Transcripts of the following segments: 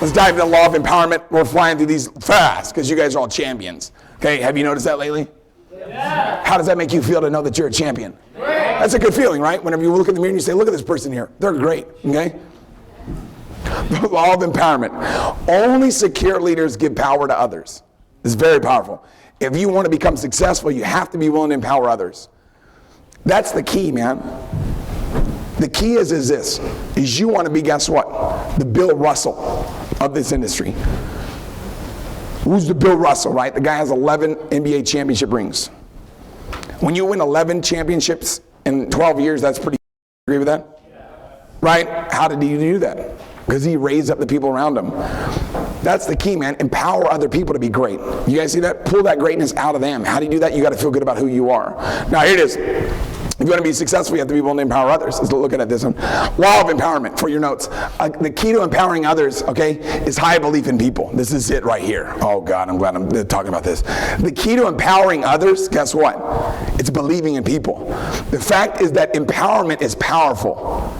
let's dive into the law of empowerment. We're flying through these fast because you guys are all champions. Okay, have you noticed that lately? Yeah. How does that make you feel to know that you're a champion? Great. That's a good feeling, right? Whenever you look in the mirror and you say, look at this person here. They're great, okay? The law of empowerment. Only secure leaders give power to others. It's very powerful. If you want to become successful, you have to be willing to empower others. That's the key, man. The key is this, is you want to be, guess what? The Bill Russell of this industry. Who's the Bill Russell, right? The guy has 11 NBA championship rings. When you win 11 championships in 12 years, that's pretty, agree with that? Yeah. Right? How did he do that? Because he raised up the people around him. That's the key, man. Empower other people to be great. You guys see that? Pull that greatness out of them. How do you do that? You got to feel good about who you are. Now, here it is. If you want to be successful, you have to be willing to empower others. Let's look at this one. Law of empowerment for your notes. The key to empowering others, okay, is high belief in people. This is it right here. Oh, God, I'm glad I'm talking about this. The key to empowering others, guess what? It's believing in people. The fact is that empowerment is powerful.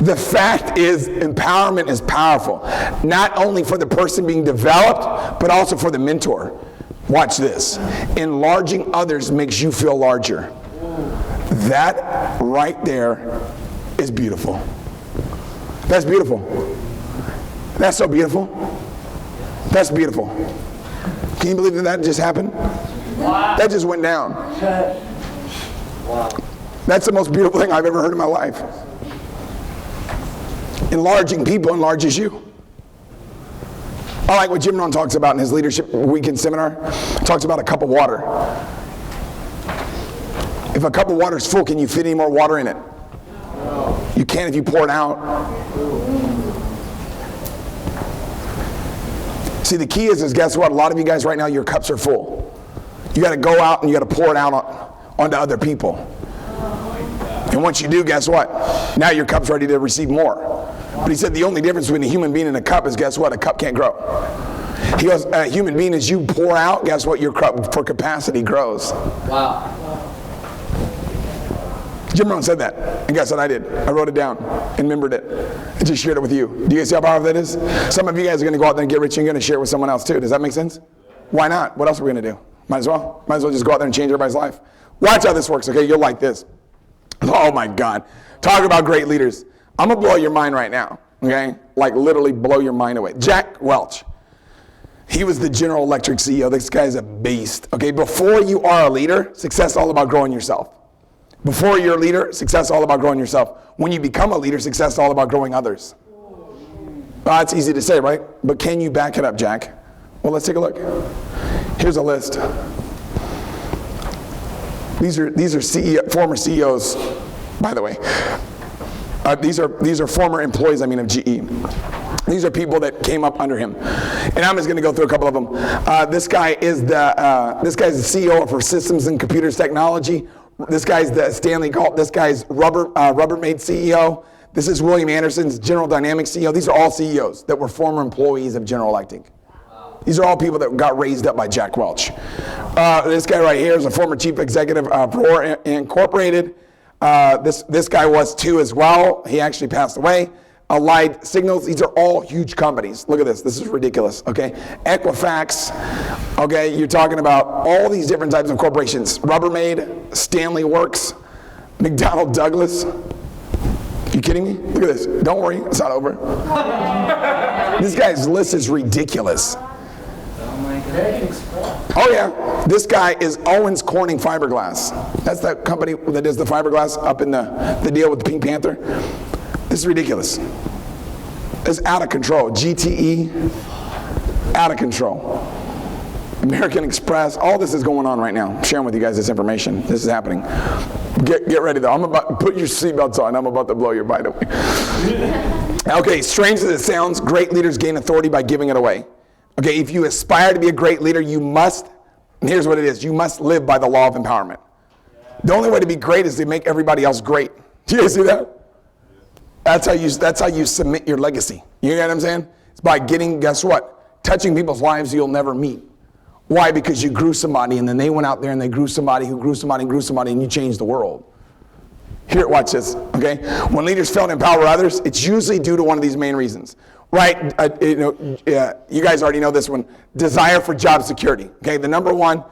The fact is empowerment is powerful. Not only for the person being developed, but also for the mentor. Watch this. Enlarging others makes you feel larger. That right there is beautiful. That's beautiful. That's so beautiful. That's beautiful. Can you believe that just happened? Wow. That just went down. Wow. That's the most beautiful thing I've ever heard in my life. Enlarging people enlarges you. I like what Jim Rohn talks about in his leadership weekend seminar. He talks about a cup of water. If a cup of water is full, can you fit any more water in it? No. You can if you pour it out. See, the key is guess what? A lot of you guys right now, your cups are full. You got to go out and you got to pour it out onto other people. And once you do, guess what? Now your cup's ready to receive more. But he said the only difference between a human being and a cup is, guess what? A cup can't grow. He goes, a human being, as you pour out, guess what? Your cup for capacity grows. Wow. Jim Rohn said that. And guess what I did? I wrote it down and remembered it. And just shared it with you. Do you guys see how powerful that is? Some of you guys are going to go out there and get rich and you're going to share it with someone else too. Does that make sense? Why not? What else are we going to do? Might as well. Might as well just go out there and change everybody's life. Watch how this works, okay? You'll like this. Oh my God. Talk about great leaders. I'm going to blow your mind right now, okay? Like literally blow your mind away. Jack Welch. He was the General Electric CEO. This guy's a beast, okay? Before you are a leader, success is all about growing yourself. Before you're a leader, success is all about growing yourself. When you become a leader, success is all about growing others. Well, that's easy to say, right? But can you back it up, Jack? Well, let's take a look. Here's a list. These are former CEOs, by the way. These are former employees, of GE. These are people that came up under him, and I'm just going to go through a couple of them. This guy's the CEO for Systems and Computers Technology. This guy's the Stanley Galt. This guy's Rubbermaid CEO. This is William Anderson's General Dynamics CEO. These are all CEOs that were former employees of General Electric. These are all people that got raised up by Jack Welch. This guy right here is a former chief executive of Roar Incorporated. This guy was too as well. He actually passed away. Allied Signals, these are all huge companies. Look at this. This is ridiculous, okay? Equifax, okay? You're talking about all these different types of corporations. Rubbermaid, Stanley Works, McDonnell Douglas. You kidding me? Look at this. Don't worry, it's not over. This guy's list is ridiculous. Oh yeah, this guy is Owens Corning Fiberglass. That's the company that does the fiberglass up in the deal with the Pink Panther. This is ridiculous. It's out of control. GTE, out of control. American Express, all this is going on right now. I'm sharing with you guys this information. This is happening. Get ready though. I'm about to put your seatbelts on. I'm about to blow your mind away. Okay, strange as it sounds, great leaders gain authority by giving it away. Okay, if you aspire to be a great leader, you must, and here's what it is, you must live by the law of empowerment. The only way to be great is to make everybody else great. Do you guys see that? That's how you submit your legacy. You know what I'm saying? It's by getting, guess what? Touching people's lives you'll never meet. Why? Because you grew somebody and then they went out there and they grew somebody who grew somebody and grew somebody and you changed the world. Here, watch this, okay? When leaders fail to empower others, it's usually due to one of these main reasons. right? You guys already know this one. Desire for job security. Okay, the number one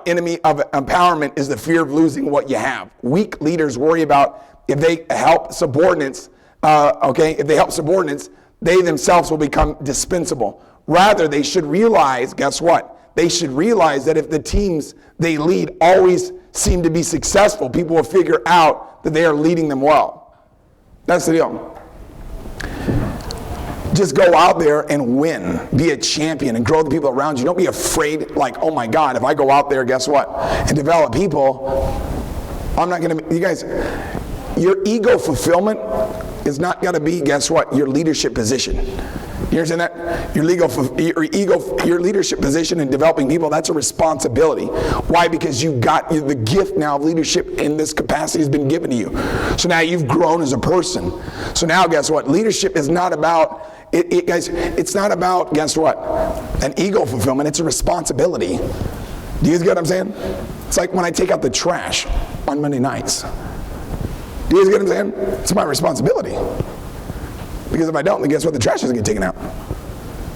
enemy of empowerment is the fear of losing what you have. Weak leaders worry about if they help subordinates. If they help subordinates, they themselves will become dispensable. Rather, they should realize, guess what? They should realize that if the teams they lead always seem to be successful, people will figure out that they are leading them well. That's the deal. Just go out there and win. Be a champion and grow the people around you. Don't be afraid, like, oh my God, if I go out there, guess what? And develop people, I'm not going to, you guys, your ego fulfillment is not going to be, guess what? Your leadership position. You understand that? Your leadership position in developing people, that's a responsibility. Why? Because you got the gift now of leadership in this capacity has been given to you. So now you've grown as a person. So now guess what? Leadership is not about, guys, it's not about, guess what? An ego fulfillment, it's a responsibility. Do you get what I'm saying? It's like when I take out the trash on Monday nights. Do you get what I'm saying? It's my responsibility. Because if I don't, then guess what? The trash doesn't get taken out.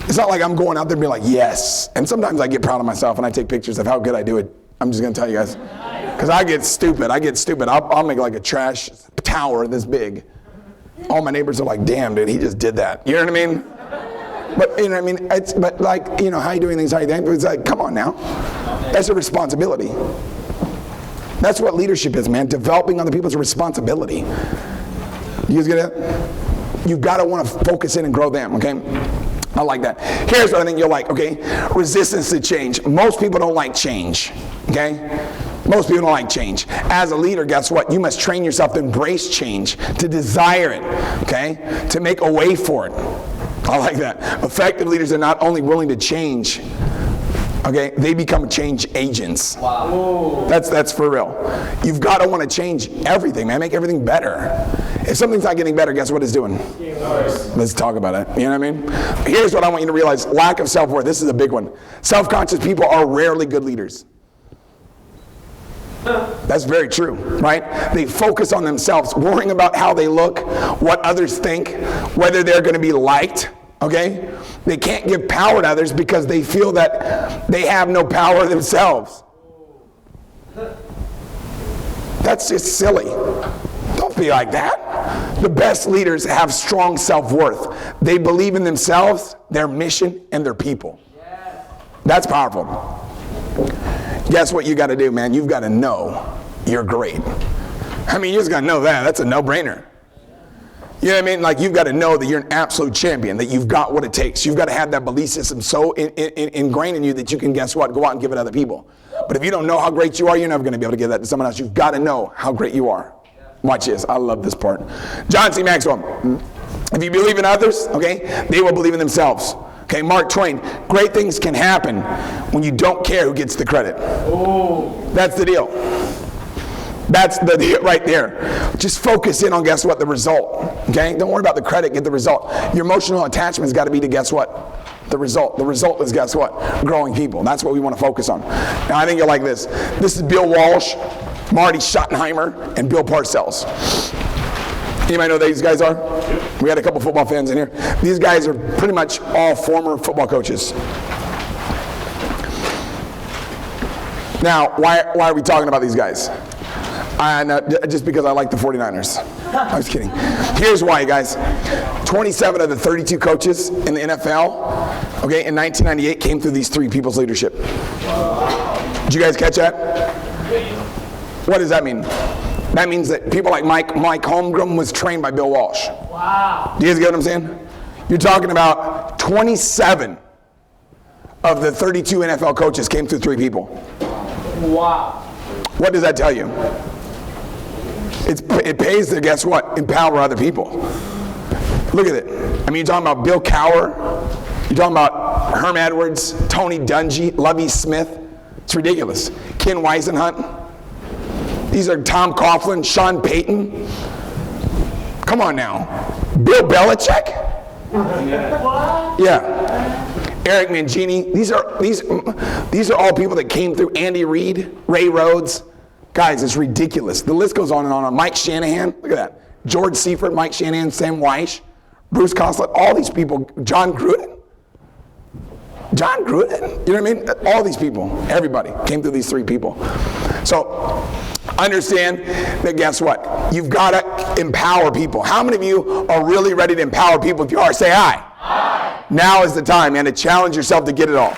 It's not like I'm going out there and being like, yes. And sometimes I get proud of myself and I take pictures of how good I do it. I'm just going to tell you guys. Because I get stupid. I'll make like a trash tower this big. All my neighbors are like, damn, dude, he just did that. You know what I mean? But, you know what I mean? But like, you know, how you doing things, how you doing? It's like, come on now. That's a responsibility. That's what leadership is, man. Developing other people is a responsibility. You guys get it? You've got to want to focus in and grow them, okay? I like that. Here's what I think you'll like, okay? Resistance to change. Most people don't like change, okay? Most people don't like change. As a leader, guess what? You must train yourself to embrace change, to desire it, okay? To make a way for it. I like that. Effective leaders are not only willing to change, okay, they become change agents. Wow. That's for real. You've got to want to change everything, man. Make everything better. If something's not getting better, guess what it's doing? Let's talk about it. You know what I mean? Here's what I want you to realize. Lack of self-worth. This is a big one. Self-conscious people are rarely good leaders. That's very true, right? They focus on themselves, worrying about how they look, what others think, whether they're going to be liked, okay? They can't give power to others because they feel that they have no power themselves. That's just silly. Don't be like that. The best leaders have strong self-worth. They believe in themselves, their mission, and their people. That's powerful. Guess what you got to do, man? You've got to know you're great. I mean, you just got to know that. That's a no-brainer. You know what I mean? Like, you've got to know that you're an absolute champion, that you've got what it takes. You've got to have that belief system so ingrained in you that you can, guess what, go out and give it to other people. But if you don't know how great you are, you're never going to be able to give that to someone else. You've got to know how great you are. Watch this. I love this part. John C. Maxwell. If you believe in others, okay, they will believe in themselves. Okay, Mark Twain. Great things can happen when you don't care who gets the credit. Oh. That's the deal. That's the deal right there. Just focus in on, guess what, the result. Okay? Don't worry about the credit, get the result. Your emotional attachment's got to be to, guess what? The result. The result is, guess what? Growing people. That's what we want to focus on. Now, I think you'll like this. This is Bill Walsh, Marty Schottenheimer, and Bill Parcells. Anybody know who these guys are? We had a couple football fans in here. These guys are pretty much all former football coaches. Now, why are we talking about these guys? Just because I like the 49ers. I was kidding. Here's why, guys. 27 of the 32 coaches in the NFL, okay, in 1998 came through these three people's leadership. Did you guys catch that? What does that mean? That means that people like Mike Holmgren was trained by Bill Walsh. Wow. Do you guys get what I'm saying? You're talking about 27 of the 32 NFL coaches came through three people. Wow. What does that tell you? It pays to, guess what, empower other people. Look at it. I mean, you're talking about Bill Cowher. You're talking about Herm Edwards, Tony Dungy, Lovie Smith. It's ridiculous. Ken Weisenhunt. These are Tom Coughlin, Sean Payton. Come on now. Bill Belichick? Yeah. Eric Mangini. These are all people that came through. Andy Reid, Ray Rhodes. Guys, it's ridiculous. The list goes on and on. Mike Shanahan. Look at that. George Seifert, Mike Shanahan, Sam Weish, Bruce Consulate, all these people, John Gruden, you know what I mean? All these people, everybody came through these 3 people. So understand that guess what? You've got to empower people. How many of you are really ready to empower people? If you are, say aye. Aye. Now is the time, man, to challenge yourself to get it all.